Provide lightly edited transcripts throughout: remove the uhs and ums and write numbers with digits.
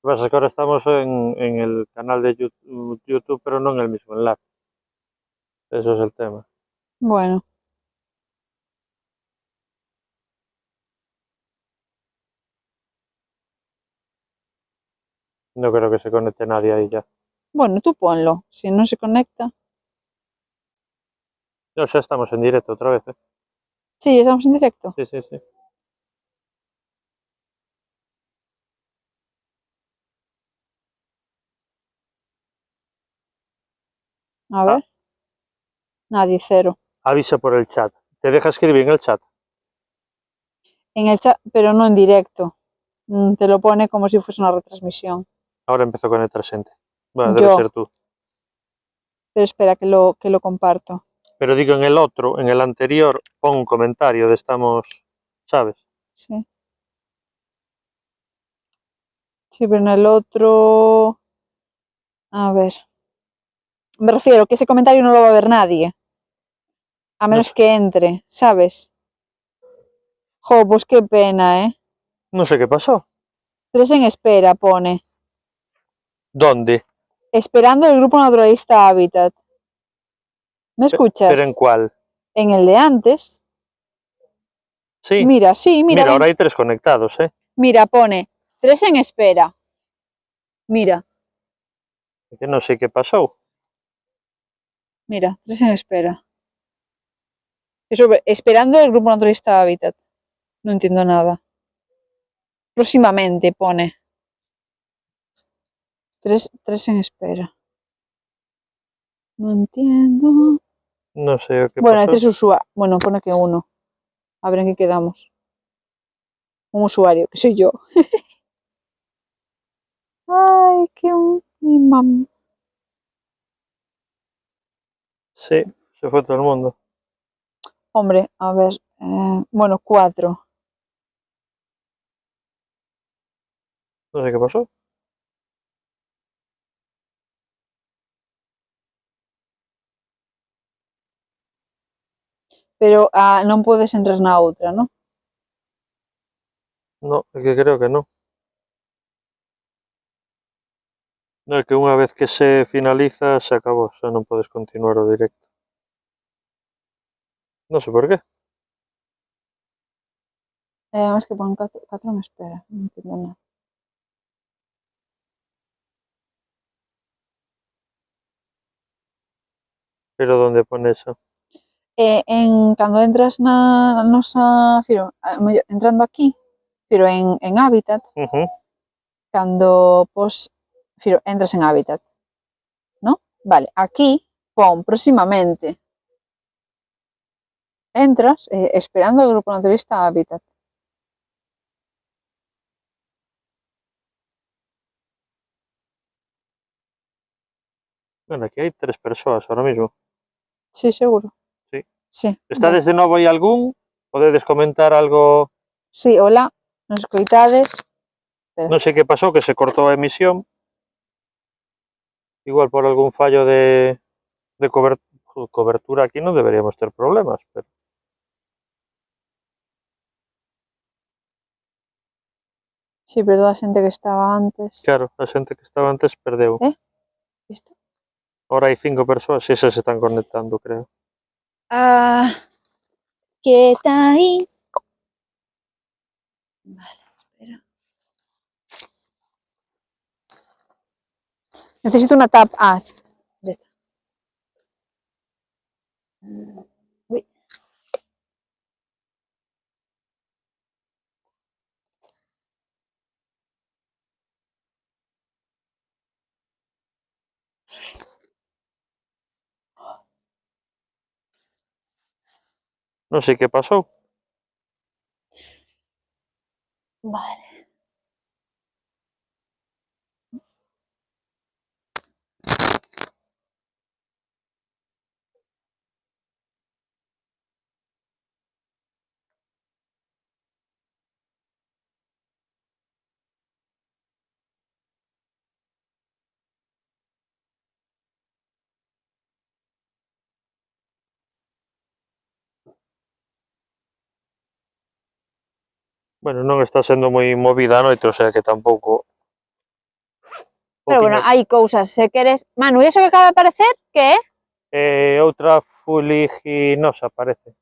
Lo que pasa es que ahora estamos en el canal de YouTube, pero no en el mismo enlace. Eso es el tema. Bueno, No creo que se conecte nadie ahí ya. bueno, tú ponlo. Si no se conecta. No, ya estamos en directo otra vez, ¿eh? Sí, estamos en directo. Sí, sí, sí. A Ah, ver. Nadie, cero. avisa por el chat. Te deja escribir en el chat. En el chat, pero no en directo. Te lo pone como si fuese una retransmisión. Ahora empezó a conectar gente. Bueno, debe ser Yo, tú. pero espera que lo comparto. Pero digo en el otro, en el anterior, pon un comentario de estamos, ¿sabes? Sí. Sí, pero en el otro. A ver. Me refiero que ese comentario no lo va a ver nadie. A No menos sé, que entre, ¿sabes? Jo, pues qué pena, ¿eh? no sé qué pasó. 3 en espera, pone. ¿Dónde? Esperando el grupo naturalista Hábitat. ¿Me ¿Pero en escuchas? cuál? En el de antes. Sí. Mira, sí, mira, Mira, ahora ven. hay 3 conectados, ¿eh? Mira, pone 3 en espera. Mira, Que no sé qué pasó. mira, 3 en espera. Eso, esperando el grupo naturalista Hábitat. No entiendo nada. Próximamente pone. Tres en espera. No entiendo. No sé qué Bueno, hay pasó. 3 usuarios. Bueno, pone que uno. A ver en qué quedamos. Un usuario, que soy yo. Ay, qué mi mam. Sí, se fue todo el mundo. Hombre, a ver. Bueno, 4. No sé qué pasó. Pero non podes entrar na outra, ¿no? No, es que creo que no. No, es que una vez que se finaliza, se acabó. O sea, no puedes continuar o directo. No sé por qué. Además que pon 4 en espera. Non entendo nada. Pero ¿dónde pone eso? Cando entras na nosa, firo, entrando aquí, firo en Hábitat, Ujú. cando pos, firo, entras en Hábitat, ¿no? Vale, aquí pon próximamente. Entras esperando o grupo naturalista Hábitat. Bueno, aquí hay 3 personas ahora mismo. Sí, seguro. Sí. Sí, ¿Está vale. desde novo hai algún? Podedes comentar algo? Sí, hola, nos escoitades. Espera. No sé qué pasó, que se cortó a emisión. Igual por algún fallo de cobertura aquí no deberíamos ter problemas, pero Sí, pero toda a xente que estaba antes. claro, a xente que estaba antes perdeu. ¿Visto? Ahora hai 5 persoas, e esas se están conectando, creo. Ah, ¿qué está ahí? Vale, espera. Necesito una tab. Ya está. Uy. Non sei que pasou. Vale. Bueno, non está sendo moi movida a noite, o sea que tampouco Pero bueno, Pouquiño. hai cousas, se queres... Manu, e iso que acaba de aparecer, que é? Outra fuliginosa, parece.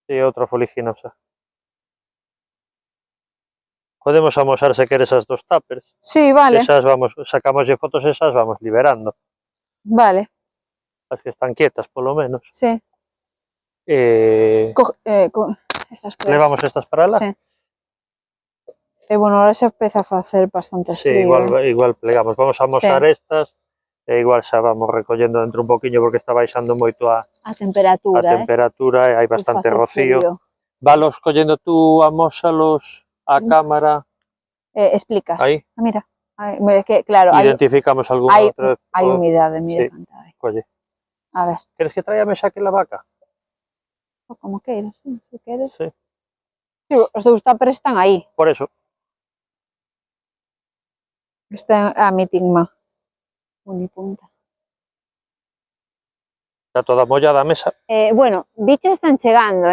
Sí, outra fuliginosa. Podemos amosar se queres as dos tuppers. Sí, vale, Esas vamos, sacamoslle fotos e esas vamos liberando. vale, As que están quietas, polo menos. sí. Eh, Estas tres. levamos estas para lá. Sí. E bueno, ahora xa empeza a facer bastante Sí, frío. igual plegamos. Vamos a amosar estas e igual xa vamos recollendo dentro un poquinho porque está baixando moito a temperatura, temperatura e hai Uf, bastante hace rocío. frío. Valos collendo tú, amósalos a cámara. Explicas. Aí. Mira, mira, que claro, Identificamos algunha outra. hai humidade, mira Sí, canta hai. colle. A ver, Queres que traia a mesa que la vaca? como queiras, sí, se queres. Sí, Sí, os dous tuppers están aí. por eso. Está a meeting-ma. Unipunta. Está toda mollada a mesa. Bueno, bichos están chegando,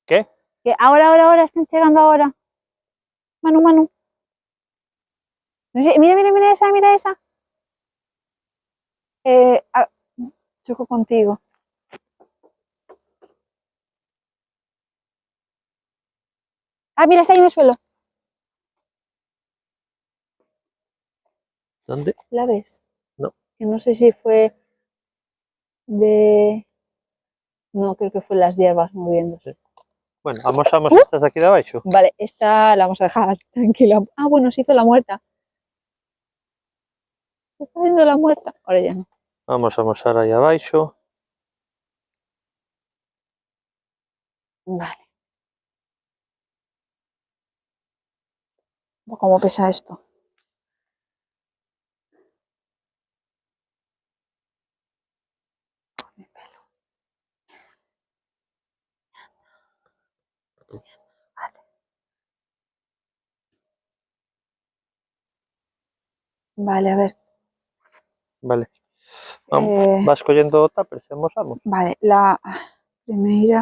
Que? Que ahora, están chegando ahora. Manu, Manu. No sé, mira esa, mira esa. Choco contigo. Mira, está ahí en el suelo. ¿Dónde? ¿La ves? No. Que no sé si fue de... No, creo que fue las hierbas moviéndose. Bueno, amosamos estas de aquí de abaixo. Vale, esta la vamos a dejar tranquila. Bueno, se hizo la muerta. Se está haciendo la muerta. Ahora ya no. Vamos a amosar aí abaixo. Vale. ¿Cómo pesa esto? Vale, a ver. Vale. Vas collendo tuppers e amosamos. Vale, la primeira...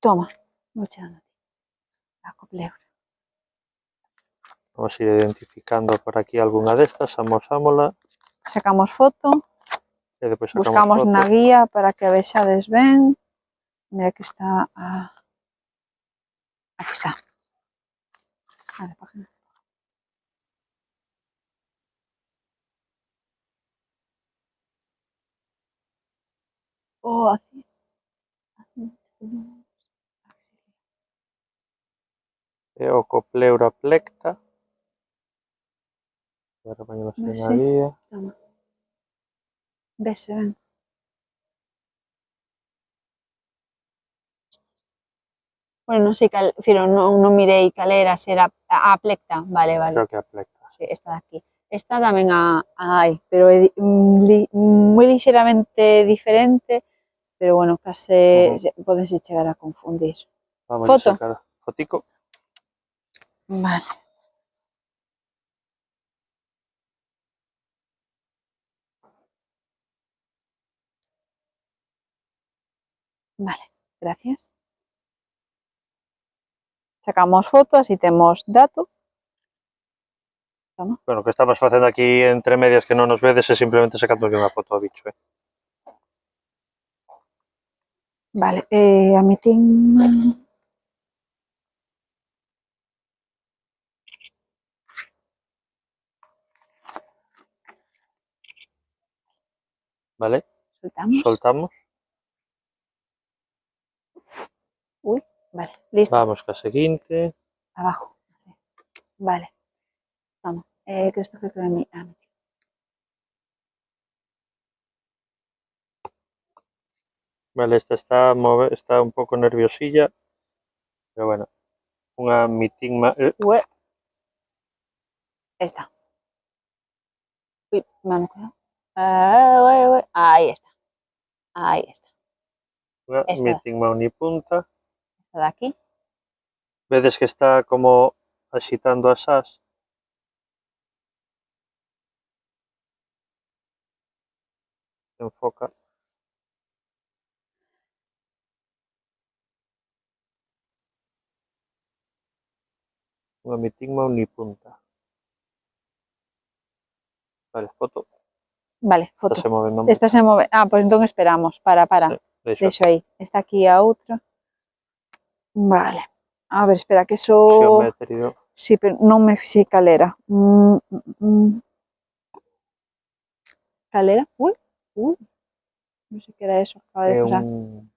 Toma, vou che dando a ti. La copleur. Vamos a ir identificando por aquí algunha destas, amosámola Sacamos foto, e depois sacamos buscamos foto. na guía para que a vexades ben. Mira que está... Aquí está. Vale, página. Así. E o Copleura plecta. Agora poñemos Pues na sí. guía. Toma. Vese, ven. Bueno, non sei cal, firo, non mirei cal era, se era a plecta, vale. Creo que a plecta. Sí, esta de aquí. Esta tamén hai, pero é moi lixeramente diferente, pero bueno, case podense chegar a confundir. Vamos Foto. a sacar fotico. Vale. Vale, gracias. Sacamos foto, así temos dato. Toma. Bueno, que estamos facendo aquí entre medias que non nos vedes e simplemente sacando unha foto ao bicho, Vale, a meeting... Vale? Soltamos. Soltamos. Vale, listo. Vamos ca seguinte. Abajo. Así. Vale. Vamos. Que esto que a mí. Vale, esta está un pouco nerviosilla, pero bueno, unha mitigma... Esta. Uy, mano, cuidado. Ahí está. Ahí está. Unha Esta. mitigma unipunta. Esta de aquí. Vedes que está como axitando as as. Enfoca. unha mitigma unipunta. Vale, foto. Vale, foto. Está se movendo. Esta se move. Ah, pois entón esperamos. Para. Sí, Deixo aí. Está aquí a outra. Vale. A ver, espera, que eso... Xeométrico. Sí, pero non me fixei cal era. Cal era? Ui, non sei que era eso. Acaba de É pasar. un...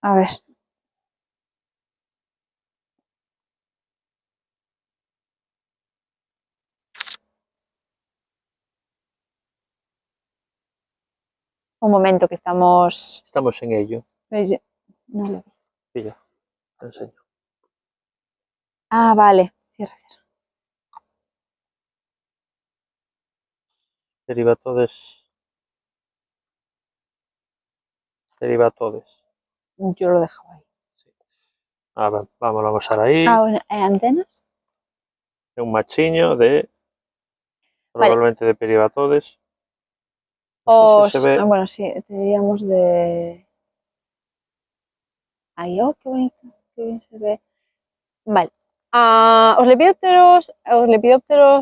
A ver. Un momento que estamos... Estamos en ello. Non lo vi. Pilla, te enseño. Ah, vale. Cierra. Derivatodes. Yo lo dejaba aí. Sí. A ver, vamos a pasar aí. Ah, bueno, antenas? É un machiño de... Probablemente de peribatodes. Non sei se se ve. Bueno, sí, teríamos de... Aí, oh, que bonito, que bien se ve. Vale. Os lepidópteros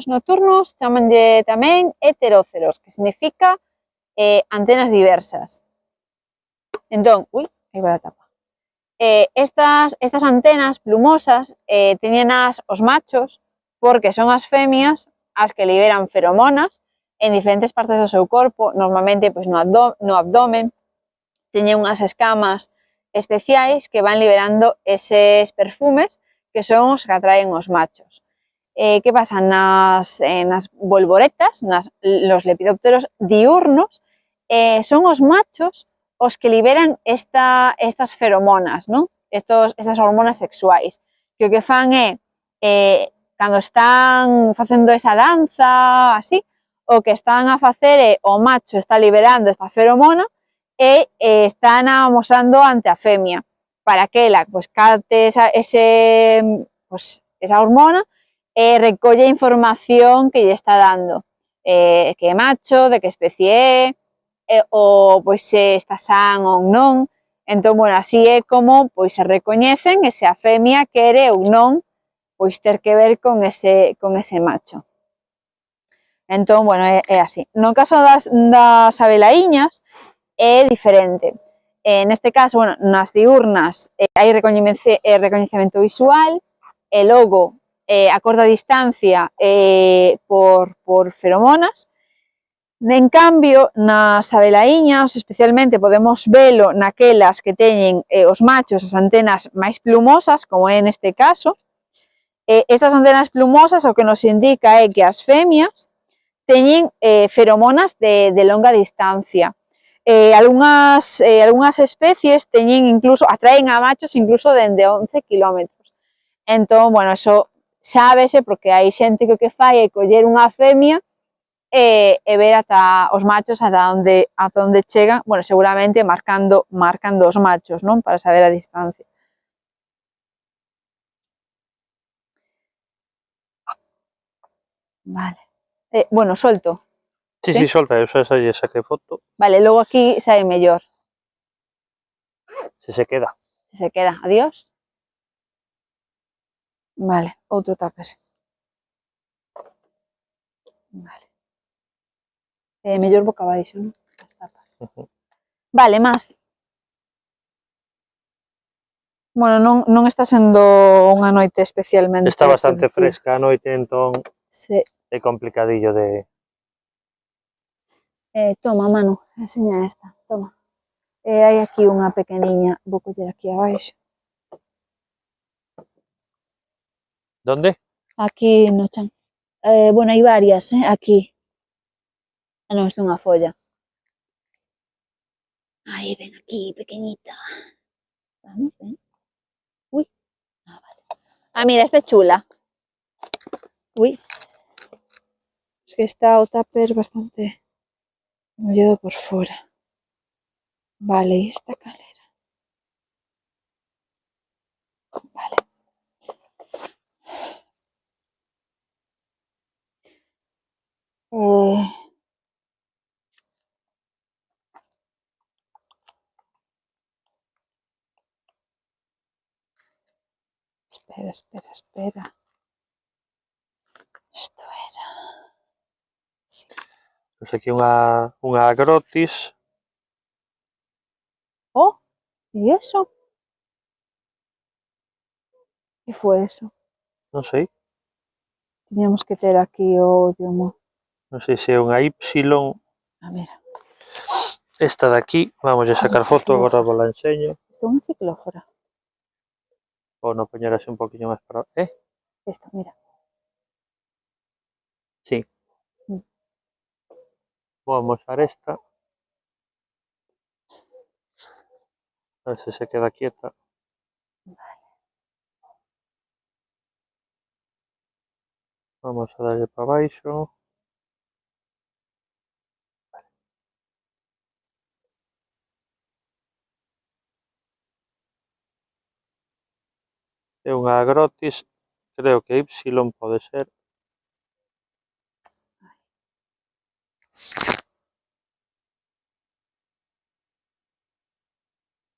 nocturnos chamanlle tamén heteróceros, que significa antenas diversas. Entón, aí vai a tapa. Estas antenas plumosas teñenas os machos porque son as femias as que liberan feromonas en diferentes partes do seu corpo, normalmente pois, no abdomen, teñen unhas escamas especiais que van liberando eses perfumes que son os que atraen os machos. Que pasa? Nas volvoretas, los lepidópteros diurnos, son os machos os que liberan estas feromonas, non? Estas hormonas sexuais, que o que fan é, cando están facendo esa danza, así, o que están a facer é, o macho está liberando esta feromona e están amostrando ante a femia, para que ela, pois, capte esa hormona e recolle a información que lle está dando, que é macho, de que especie é, ou pois se está san ou non. Entón, bueno, así é como pois se recoñecen e se a femia quere ou non pois ter que ver con ese macho. Entón, bueno, é así. No caso das abelaiñas é diferente. Neste caso, bueno, nas diurnas hai recoñecemento visual e logo acorda a distancia por feromonas. En cambio, nas abelaiñas, especialmente podemos velo naquelas que teñen os machos as antenas máis plumosas, como é neste caso. Estas antenas plumosas o que nos indica é que as femias teñen feromonas de longa distancia. Algunhas especies teñen incluso, atraen a machos incluso dende 11 kilómetros. Entón, bueno, eso sábese porque hai xente que o que fai é coller unha femia e ver ata os machos ata onde chegan, bueno, seguramente marcando os machos, non? Para saber a distancia. Vale. Bueno, solto. Sí, solta, eu xa lle saquei foto. Vale, logo aquí sae mellor. Se queda. Se queda. Adiós. Vale, outro tupper. Vale. Mellor boca abaixo, non? As tapas. Vale, máis. Bueno, non está sendo unha noite especialmente... Está bastante fresca a noite, entón é complicadillo de... Toma, Manu, enseña esta, toma. Hai aquí unha pequeniña, vou coller aquí abaixo. Donde? Aquí no chan. Bueno, hai varias, aquí. Non, isto é unha folla. Aí, ven aquí, pequeñita. Vamos, ven. Ui. Vale. Mira, esta é chula. Ui. Es que está o tupper bastante mollado por fora. Vale, e esta calera. Vale. Espera. Isto era... Pois aquí unha Agrotis. Oh, ¿y eso? ¿Qué fue eso? Non sei. Tiñamos que ter aquí o idioma. Non sei se é unha Y. Ah, mira. Esta de aquí, vamos a sacar foto, agora vos la enseño. Isto é unha ciclófora. Ou non poñer así un poquinho máis para... Isto, mira. Sí. Vou amosar esta. A ver se se queda quieta. Vamos a darlle para baixo. É unha Agrotis, creo que Y pode ser.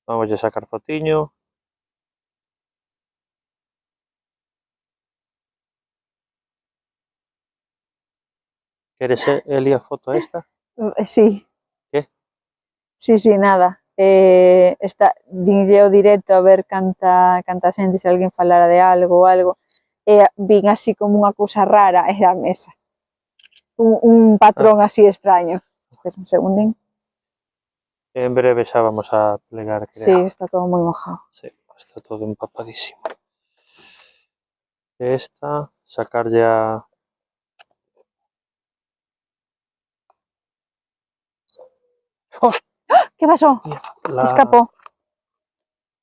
Vamos a sacar fotiño. Queres Eli a foto esta? Sí. Que? Sí, nada. Dinlle o directo a ver canta xente, se alguén falara de algo ou algo. Vin así como unha cousa rara, era a mesa. Un patrón así extraño. Espera un segundín. En breve xa vamos a plegar, creo. Sí, está todo moi mojado. Sí, está todo empapadísimo. Esta, sacarlle a... ¡Hostia! ¿Qué pasó? Escapó.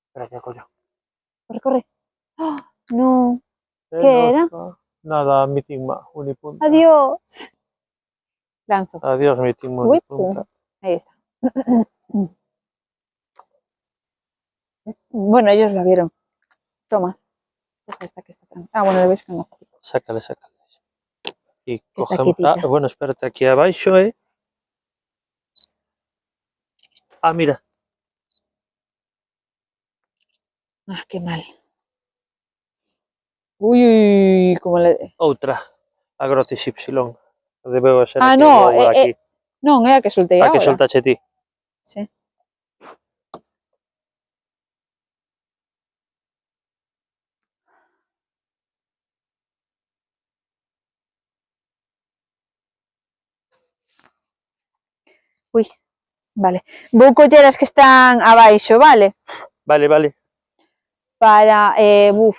Espera, que collo. Corre. ¡Oh, no! ¿Qué era? Nada, mitima, unipunta. Adiós. Lanzo. Adiós, mitima, unipunta. Ahí está. Bueno, ellos la vieron. Toma. Coge esta que está tranquila. Ah, bueno, lo ves con la foto. Sácale. Y Está cogemos... quietita. bueno, espérate aquí abaixo, Ah, mira. Ah, qué mal. Uy, como le... Outra. Agrotis Y. Debeu ser Ah, aquí, no, aquí. non, é a que soltei A agora. que soltache ti. Sí. Ui, vale. Vou coller as que están abaixo, vale? Vale. Para...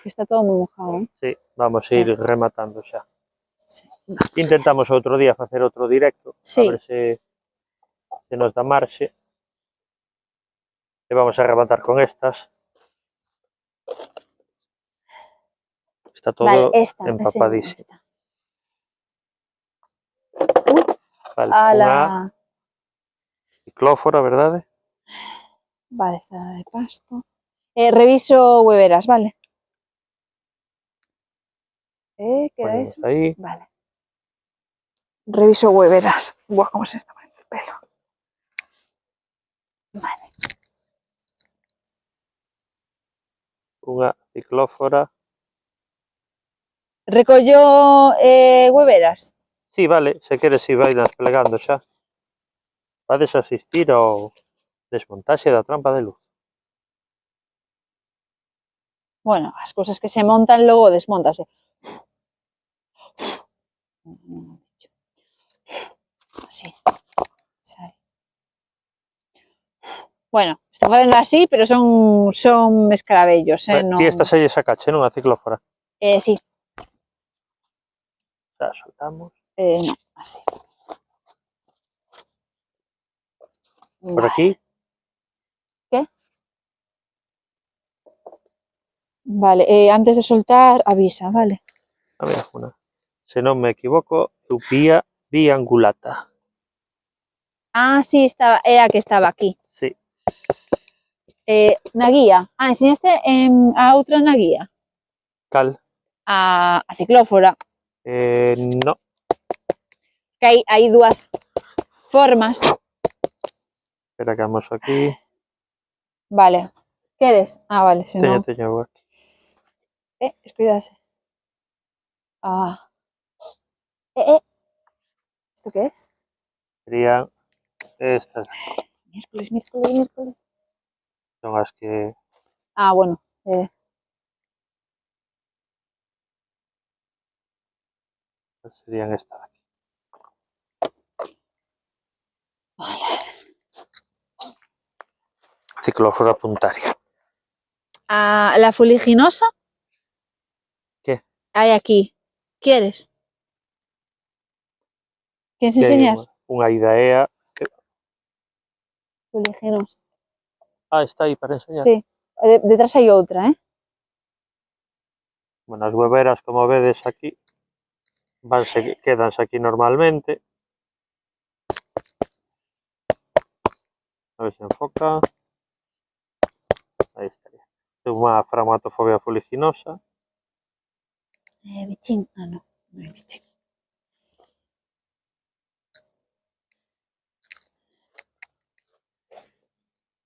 está todo moi mojado, Sí, vamos a ir rematando xa. Sí. Intentamos outro día facer outro directo, Sí. a ver se nos dá marxe. E vamos a rematar con estas. Está todo vale, esta, empapadísimo. Vale, ala. unha ciclófora, verdade? Vale, esta de pasto. Reviso hueveras, vale. ¿Queda Ponemos eso? aí. Vale. Reviso hueveras. Buah, cómo se está poniendo el pelo. Vale. Unha ciclófora. Recollo hueveras. Sí, vale, se queres si vai desplegando xa. Vades asistir ao desmontaxe da trampa de luz. Bueno, as cousas que se montan logo desmontase. Así. Sale. Bueno, estou facendo así, pero son escarabellos, non... Ti esta se lle sacache, non? A ciclófora. Sí. Xa, soltamos. Non, así. Por aquí. ¿Qué? Vale, antes de soltar, avisa, vale. A ver, unha. Se non me equivoco, vía angulata. Ah, sí, era a que estaba aquí. Sí. Na guía. Ah, enseñaste a outra na guía? Cal? A ciclófora. No. Que hai dúas formas. Espera que amoso aquí. Vale. Queres? Ah, vale, se non... Teño aquí. Descuidase. Ah. Eh, eh. ¿Esto qué es? Serían estas. Miércoles, miércoles, miércoles. Son las que... Ah, bueno. serían estas de aquí. Vale. Cicloflora puntaria. Ah, la fuliginosa ¿Qué? hay aquí. ¿Quieres? ¿Quieres Que hay enseñar? unha idaea. Fuliginosa. Ah, está aí para enseñar. Sí. Detrás hay otra, ¿eh? Bueno, as hueveras, como vedes aquí, quedanse aquí normalmente. A ver se enfoca. Aí estaría. É unha Framatofobia fuliginosa. Bichín. Ah, no. No hay bichín.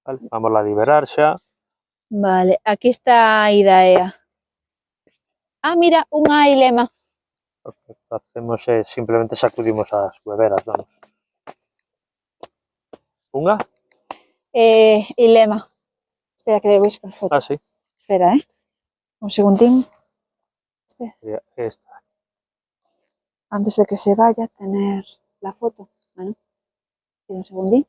Vale, vamos a liberar xa. Vale, aquí está Idaea. Ah, mira, unha ilema. O que facemos é simplemente sacudimos as hueveras, vamos. Unha? Ilema. Espera que le voy a sacar foto. Ah, sí. Espera, ¿eh? Un segundín. Espera. Sería esta. Antes de que se vaya, tener la foto. Bueno, un segundín.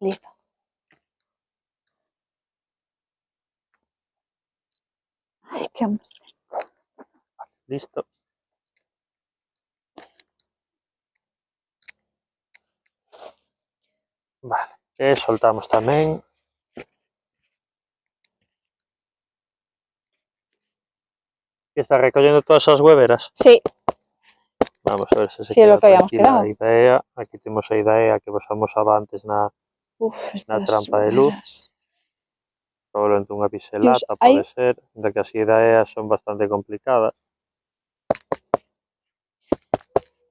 Listo. Ay, qué hambre. Listo. Vale. E soltamos tamén. E está recollendo todas as hueveras. Sí, Vamos a ver se se sí, es lo queda que habíamos tranquila quedado. a idea. Aquí temos a idea que vos amosaba antes na Uf, estas trampa de luz. hueveras. Probablemente unha Dios, pixelata pode ser, da que as ideas son bastante complicadas.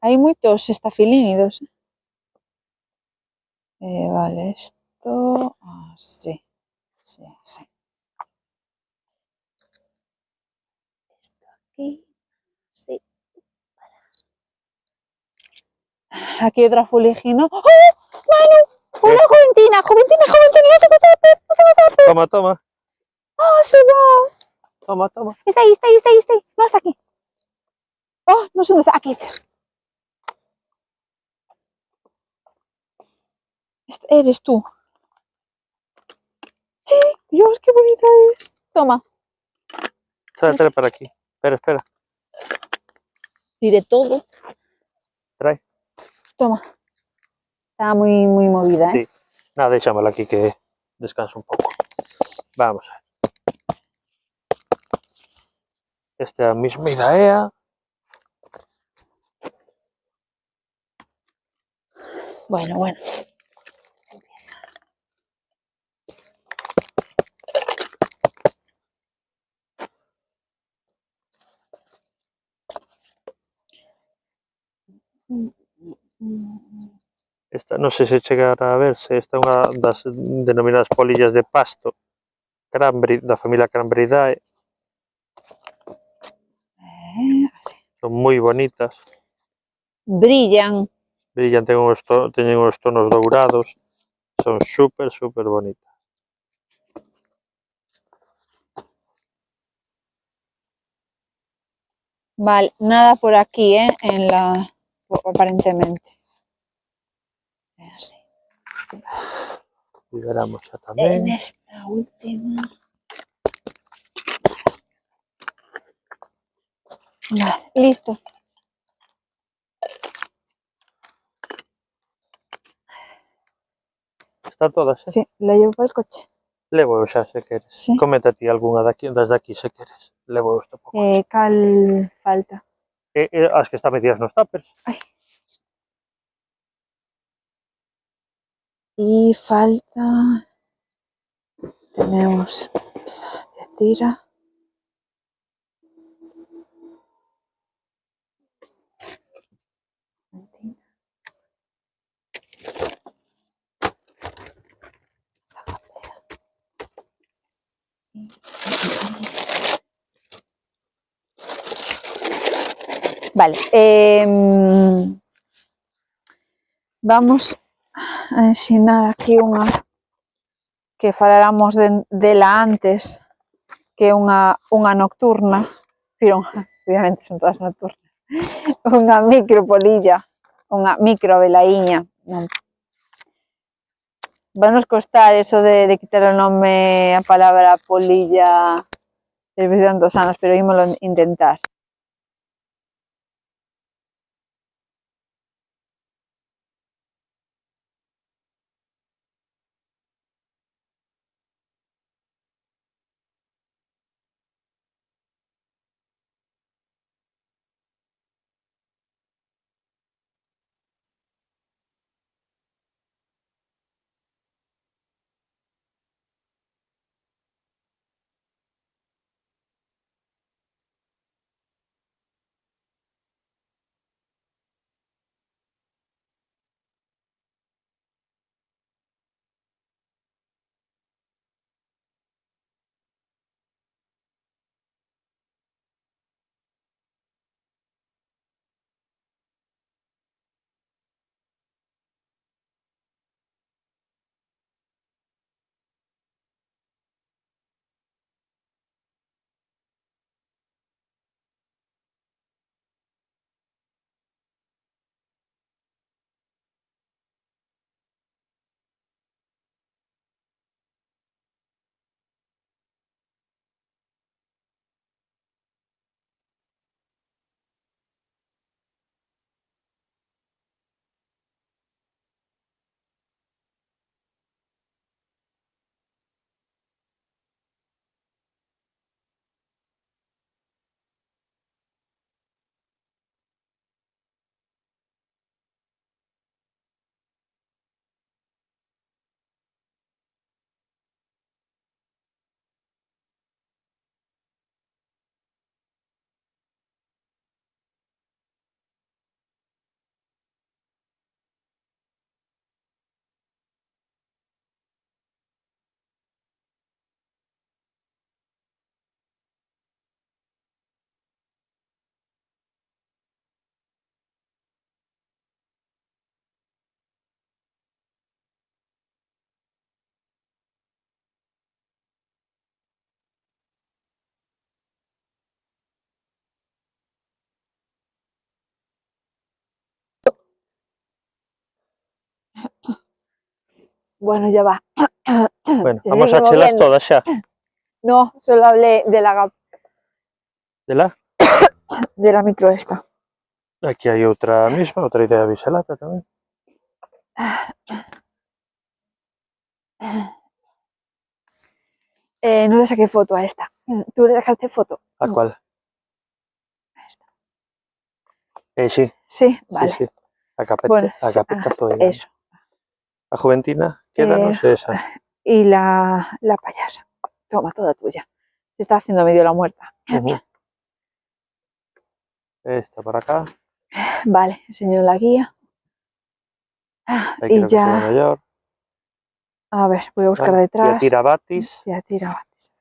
hay muchos estafilínidos. Vale, esto así. Sí, sí. Esto aquí. Sí. Aquí otra fuligino. ¡Oh! ¡Manu! ¡Una juventina! ¡Juventina, juventina! ¡No tengo zapper! ¡No tengo zapper! Toma, toma, ¡Oh, se va! toma, toma. Está ahí, está ahí, está ahí, está ahí. No, está aquí. ¡Oh, no sé dónde está! Aquí estás. Eres tú. Sí, Dios, qué bonita es. Toma. Trae para aquí. Espera, espera. Tiré todo. Trae. Toma. Está muy, muy movida, ¿eh? Sí. Nada, déjamela aquí que descanse un poco. Vamos. Esta é a mesma idea. Bueno, bueno. Esta non sei se chegará a verse. Esta é unha das denominadas polillas de pasto. Da familia Cranberridae. Así. Son moi bonitas. Brillan. Brillan, teñen os tonos dourados. Son súper, súper bonitas. Vale, nada por aquí, ¿eh? Aparentemente. Así. Liberamos xa tamén. En esta última. Vale, listo. Están todas, Sí, la llevo para el coche. Levo eu xa, se queres. Sí. Cometa ti algunha das daqui, se queres. Levo eu isto pouco. Cal falta. As que están metidas nos tuppers. Ay. Y falta. Tenemos la tira. Vale. Vamos a ensinar aquí unha que faláramos dela antes, que é unha nocturna, pero obviamente son todas nocturnas, unha micropolilla, unha microabelaíña. Vanos costar eso de quitar o nome a palabra polilla despois de tantos anos, pero ímolo intentar. Bueno, ya va. Bueno, Se vamos sigue a chelas moviendo. todas xa. No, solo hablé de De la? micro esta. Aquí hai outra mesma, outra idea biselata tamén. No le saqué foto a esta. ¿Tú le dejaste foto? A cual? A esta. Sí. Sí, vale. Sí, sí. A capeta, Bueno, a capetazo. eso. A Juventina, quédanos esa. Y la payasa. Toma, toda tuya. Se está haciendo medio la muerta. Esta para acá. Vale, enseño la guía. Ahí Y creo que se ve ya. mellor. A ver, voy a buscar Vale. detrás. Tira Batis. Tira Batis.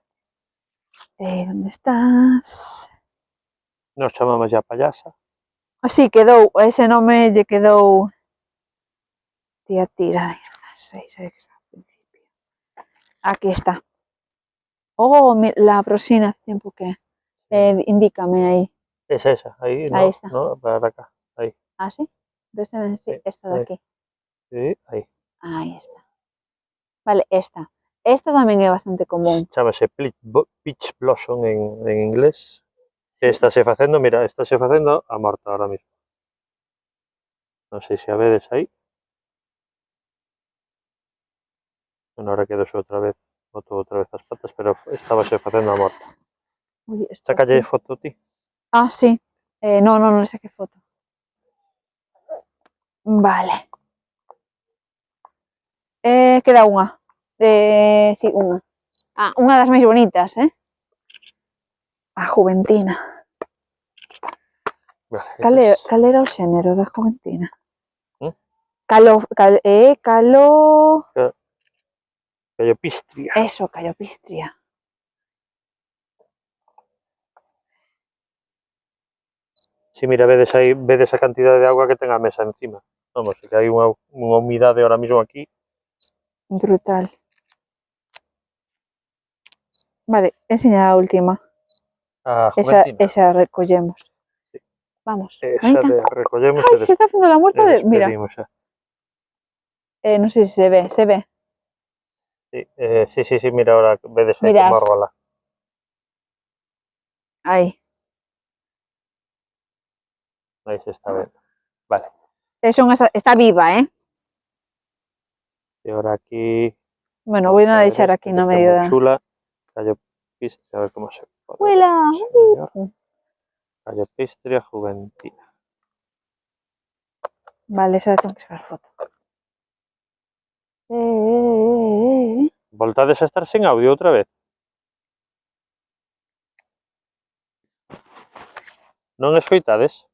¿Dónde estás? Nos chamamos ya payasa. Sí, quedou, ese nome lle quedou Tira, sei que está al principio. Aquí está. Oh, la prosina hace tiempo que indícame ahí. Es esa, ahí, ¿no? Ahí está. No, para acá, ahí. ¿Ah, sí? ¿Ves? Sí, esta de aquí. Sí, ahí. Ahí está. Vale, esta. Esta tamén é bastante común. Chámase Peach Blossom en inglés. Esta se facendo, mira, está se facendo a morta ahora mismo. Non sei se a vedes aí. Bueno, ahora quedo outra vez, boto outra vez as patas, pero estaba se facendo a morta. Sácalle foto ti. Ah, sí. No le saqué foto. Vale. Queda unha. Sí, unha. Unha das máis bonitas, A Juventina. Vale, Cal era o xénero da Juventina? Callopistria. Eso, Callopistria. si mira, vedes a cantidad de agua que ten a mesa encima. Vamos, que hai unha humidade ahora mismo aquí. Brutal. Vale, enseña a última. A Esa, Juventina. esa recollemos. Sí. Vamos. Esa bonita. de recollemos Ay, se está haciendo la muerta de... Mira, despedimos xa. no sé si se ve, se ve. Sí, mira, ahora vedes aí Mirad. como rola. Ahí. Aí se está vendo. Vale. Está viva, ¿eh? E ahora aquí... Bueno, voy a deixar aquí no medio da... da... chula. Callo pistre, a ver como se pode. ¡Huela! Callo pistre a Juventina. Vale, esa tengo que sacar foto. Voltades a estar sen audio outra vez? Non escoitades?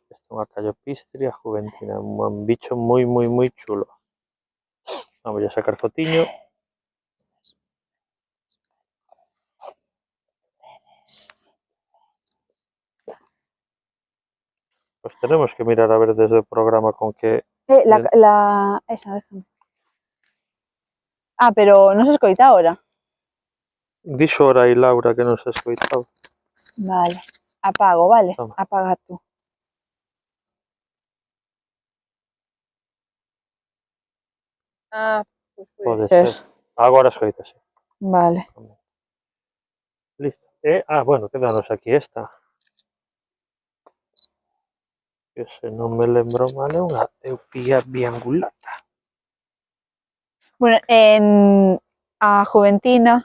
Isto é unha callopistria juventina, un bicho moi chulo. Vamos a sacar fotiño. Pues tenemos que mirar a ver desde o programa con que... Esa, déjame. Ah, pero no se escoita ahora. Dixo ora aí Laura que non se escoitaba. Vale, apago, vale. Toma. Apaga tú. Ah, pues Pode ser. Agora escoitase. Vale. Listo. Bueno, quedanos aquí esta. Que se non me lembro mal é unha eupía biangulata. Bueno, a Juventina,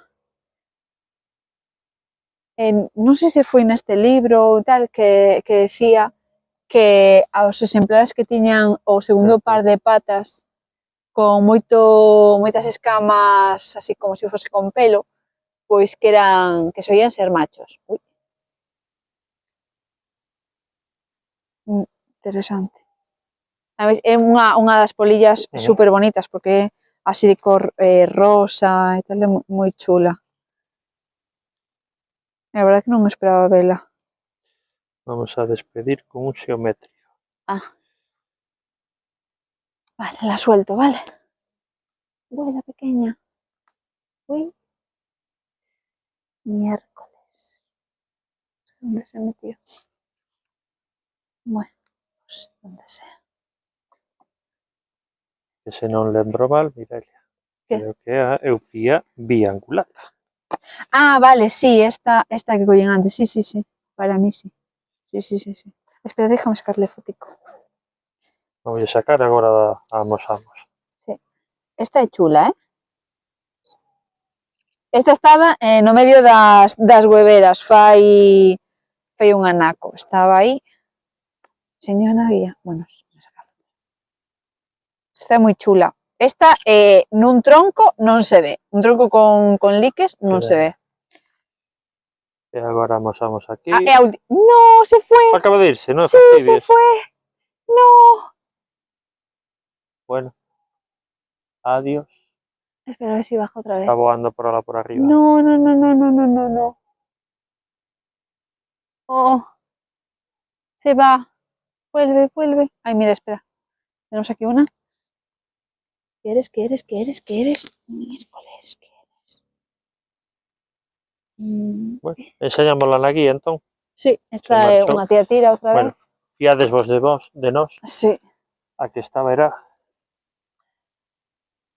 non sei se foi neste libro ou tal, que decía que aos exemplares que tiñan o segundo par de patas con moitas escamas así como se fose con pelo, pois que solían ser machos. Ui. Interesante. A ver, é unha das polillas super bonitas porque é así de cor rosa e tal, é moi chula. A verdade que non esperaba vela. Vamos a despedir con un xeométrico. Vale, la suelto, vale. Vuela, pequeña. Uy. Miércoles. ¿Dónde se metió? Bueno, pues donde sea. Que se non lembro mal, Mirelia. ¿Qué? Creo que é a eupía biangulata. Ah, vale, sí, esta que collen antes. Sí. Para mí sí. Sí. Espera, déjame sacarle fotico. Vamos a sacar agora amosamos. Sí. Esta é chula, ¿eh? Esta estaba no medio das hueveras, fai un anaco. Estaba aí. Señora guía. Bueno, esta é moi chula. Esta nun tronco non se ve. Un tronco con liques non se ve. E agora amosamos aquí. No, se fue. Acaba de irse, non? Sí, se fue. No. Bueno. Adiós. Espera a ver si baja otra vez. Está voando por arriba. No. Oh. Se va. Vuelve. Ay, mira, espera. Tenemos aquí una. ¿Qué eres? Miércoles, ¿qué eres? Bueno, enseñámosla na guía, entón. Sí, esta é unha tira outra vez. Bueno, fiades vos de nós. Sí. A que estaba era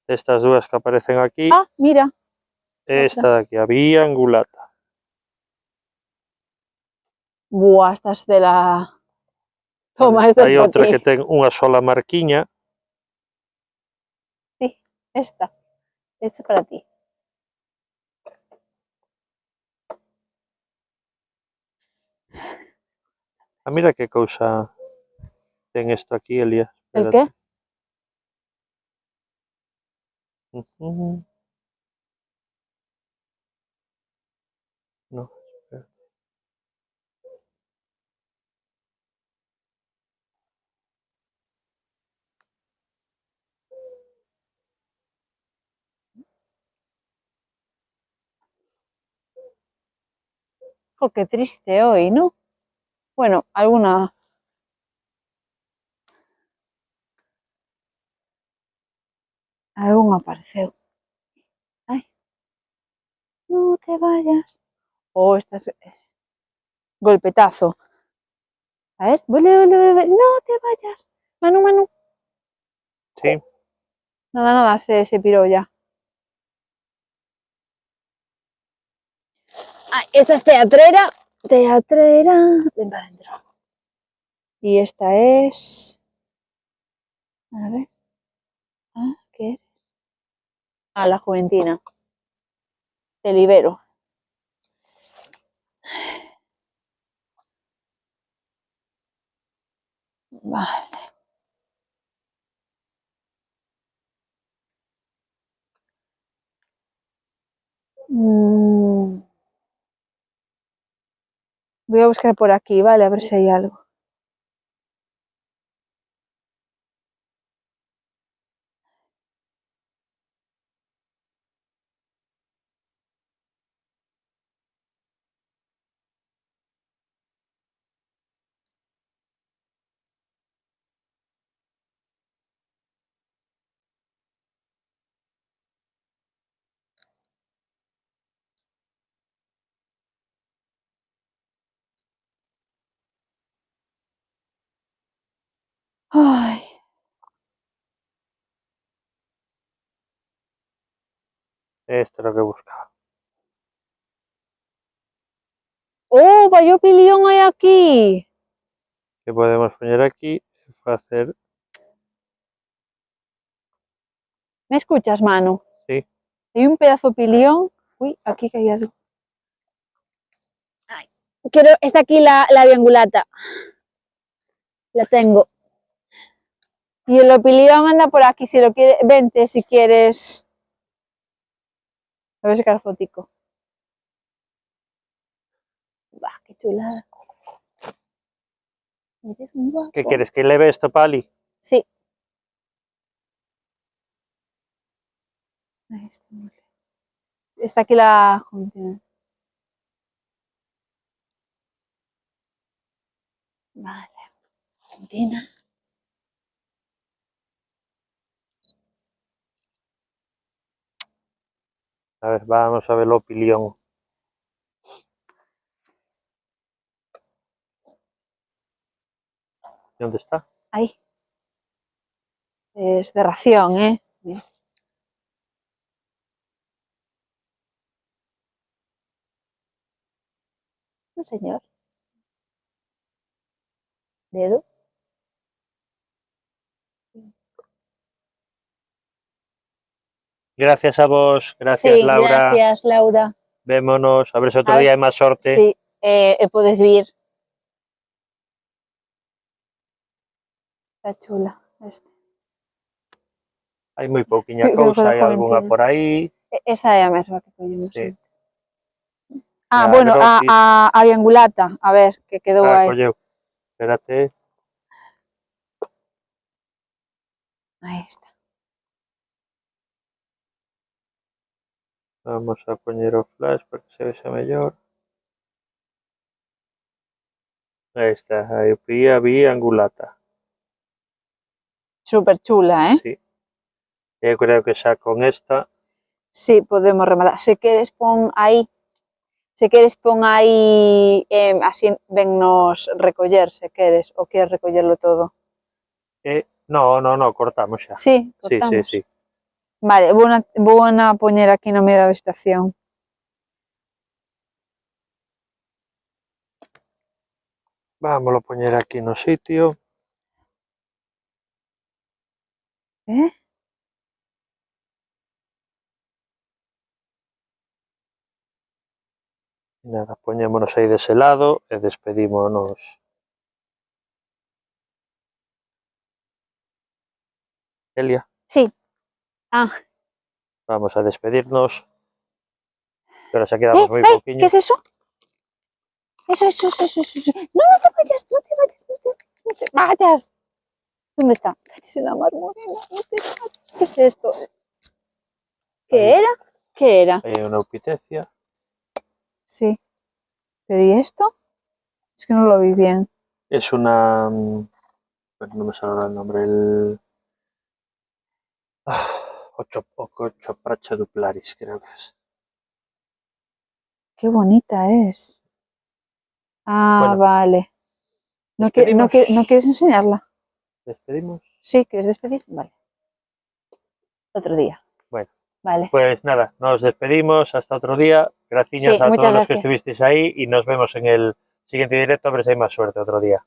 estas dúas que aparecen aquí. Ah, mira. Esta de aquí, a biangulata. Buah, estas de la... Toma, Vale. esta es Hai para outra ti. que ten unha sola marquiña. Sí, esta. Esta es para ti. Mira que cousa ten isto aquí, Elia. ¿El qué? No, espera. Jo, qué triste hoy, ¿no? Bueno, alguna... Algún apareceu. Ay, no te vayas. Oh, estás... Golpetazo. A ver, vuelve. No te vayas. Manu. Sí, Nada, se piró ya. Ay, esta es teatrera. Ven para adentro. Y esta es... A ver. Ah, ¿qué eres? Ah, la Juventina. Te libero. Vale. Voy a buscar por aquí, vale, a ver si hay algo. Ay. esto es lo que buscaba. ¡Oh, vaya pilión hay aquí! ¿Qué podemos poner aquí? Hacer, ¿Me escuchas, Manu? sí, Hay un pedazo de pilión. Uy, aquí que hay algo. Ay, está aquí la viangulata. La tengo. Y el opilión anda por aquí, si lo quieres, vente si quieres. A ver si sacar fotico. Bah, qué chulada. Eres muy guapo. ¿qué quieres? ¿Que leve esto, Pali? Sí. Ahí está. Está aquí la Juventina. Vale. Juventina. A ver, vamos a ver el opilión. ¿Dónde está? Ahí. Es de ración, ¿eh? Mira. Un señor. Dedo. Gracias a vos, gracias Sí, Laura. gracias, Laura. Vémonos, a ver si otro A ver, día hay más sorte. sí, puedes vir. Está chula. Este. Hai moi pouquiña Creo que cousa, da hai algunha Juventina. por aí. Esa é a mesma que collemos. Sí. Ah, A bueno, Groquis. a viangulata. A ver, que quedou aí. Colleu. Espérate. Aí está. Vamos a poñer o flash para que se vexa mellor. Aí está, aí pía viangulata. Súper chula, ¿eh? Sí. Eu creo que xa con esta. Sí, podemos rematar. Se queres pon aí. Se queres pon aí, así vennos recoller, se queres, ou queres recollerlo todo. No, cortamos xa. Sí, Sí, cortamos. sí. Vale, vou a poñer aquí no medio da vegetación. Vámolo poñer aquí no sitio. Eh? Nada, poñémonos aí dese lado e despedímonos. Elia, Sí. Ah. vamos a despedirnos. Pero xa quedamos moi pouquiño. ¿Qué es eso? Eso. No, no te vayas. No te vayas. ¿Dónde está? Cállese la mar morena, no te vayas. ¿Qué es esto? ¿Qué Ahí. era? ¿Qué era? Hai unha eupitecia. Sí. ¿Pero y esto? Es que no lo vi bien. Es una... bueno, no me sale ahora el nombre. Ochopracha duplaris, creo que es. Qué bonita es. Ah, Bueno, vale. despedimos. ¿No quieres enseñarla? Despedimos. Sí, ¿quieres despedir? Vale. Otro día. Bueno, Vale. pues nada, nos despedimos. Hasta otro día. Gracias Sí, a muchas todos los que gracias. estuvisteis ahí y nos vemos en el siguiente directo. A ver si hay más suerte otro día.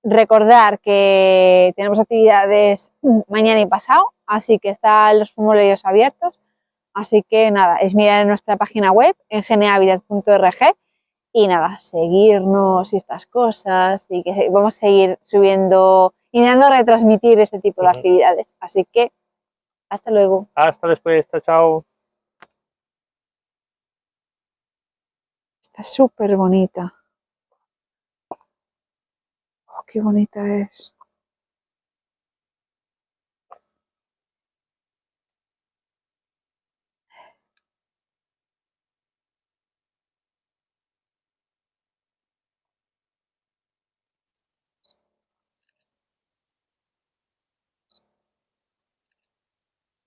Recordar que tenemos actividades mañana y pasado, así que están los formularios abiertos. Así que nada, es mirar en nuestra página web, en genehabitat.org, y nada, seguirnos y estas cosas, y que vamos a seguir subiendo, intentando retransmitir este tipo de actividades. Así que hasta luego. Hasta después. Chao, chao. Está súper bonita. Oh, qué bonita es.